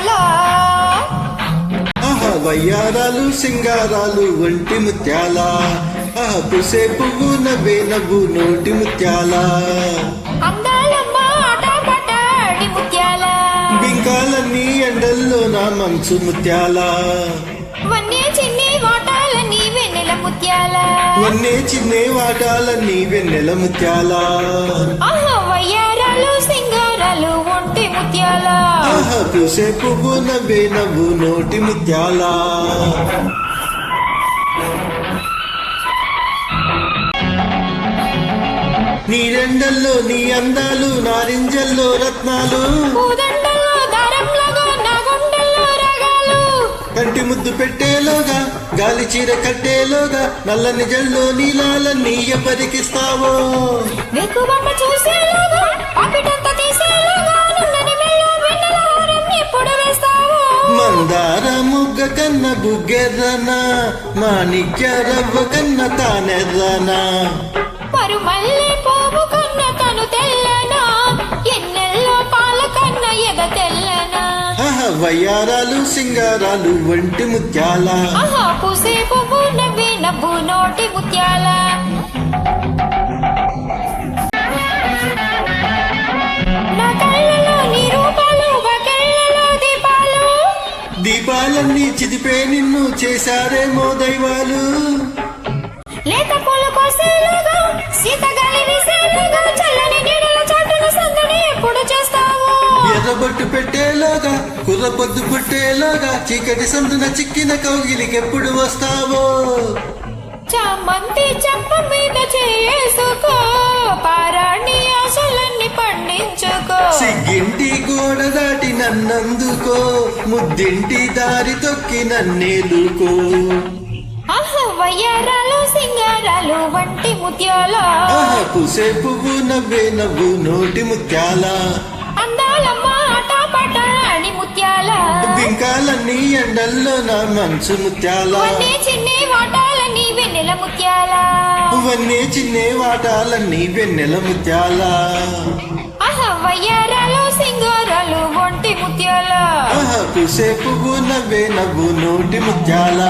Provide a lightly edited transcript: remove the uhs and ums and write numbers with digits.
ముత్యాల వయ్యారాలు సింగారాలు ఒంటి ముత్యాల పుసే పువ్వు నవ్వే నవ్వు నోటి ముత్యాల అందాలమ్మ ఆటపాటాడి ముత్యాల బింకాలన్నీ ఎండల్లో నా మంచు ముత్యాల వన్నే చిన్ని వాటాలని వెన్నెల ముత్యాల వన్నే చిన్నే వాటాలన్నీ వెన్నెల ముత్యాల వయ్యారాలు సింగారాలు ఒంటి ముత్యాల పుసే పువ్వు నవ్వే నవ్వు నోటి ముత్యాల నీరెండల్లో నీ అందాలు నారింజల్లో రత్నాలు కంటి ముద్దు పెట్టేలోగా గాలి చీర కట్టేలోగా నల్లని జల్లో నీలాలన్నీ ఎవ్వరికిస్తావో మందార ముగ్గ కన్న బుగ్గెర్రనా మాణిక్య రవ్వ కన్న తానెర్రనా మరుమల్లె పువ్వు కన్న తను తెల్లనా ఎన్నెల్లో పాల కన్న ఎగ తెల్లనా వయ్యారాలు సింగారాలు ఒంటి ముత్యాల పూసే పువ్వు నవ్వే నవ్వు నోటి ముత్యాల నా కళ్ళలో నీ రూపాలు బకెళ్ళలో దీపాలు దీపాలన్నీ చిదిపే నిన్ను చేశారేమో దైవాలు లేత పూలు కోసేలుగా సీతగాలి వీసేలుగా చల్లని నీడల చాటున సందడి ఎప్పుడు చేస్తావు ఎర్రబొట్టు పెట్టేలోగా కుర్రపొద్దు పుట్టేలోగా చీకటి సందున చిక్కిన కౌగిలికెప్పుడు వస్తావో చామంతి చెంప మీద చేసుకో పారాణి ఆశలన్నీ పండించుకో సిగ్గింటి గోడ దాటి నన్నందుకో ముద్దింటి దారి తొక్కి నన్నేలుకో వయ్యారాలు సింగారాలు వంటి ముత్యాల పుసే పువ్వు నవ్వే నవ్వు నోటి ముత్యాల అందాలమ్మ ఆటపాటాడి ముత్యాల బింకాలన్నీ ఎండల్లో నా మంచు ముత్యాల చిన్ని వాటాలని వెన్నెల ముత్యాల వన్నే చిన్నే వాటాలన్నీ వెన్నెల ముత్యాల వయ్యారాలు సింగారాలు వంటి ముత్యాల పుసే పువ్వు నవ్వే నవ్వు నోటి ముత్యాల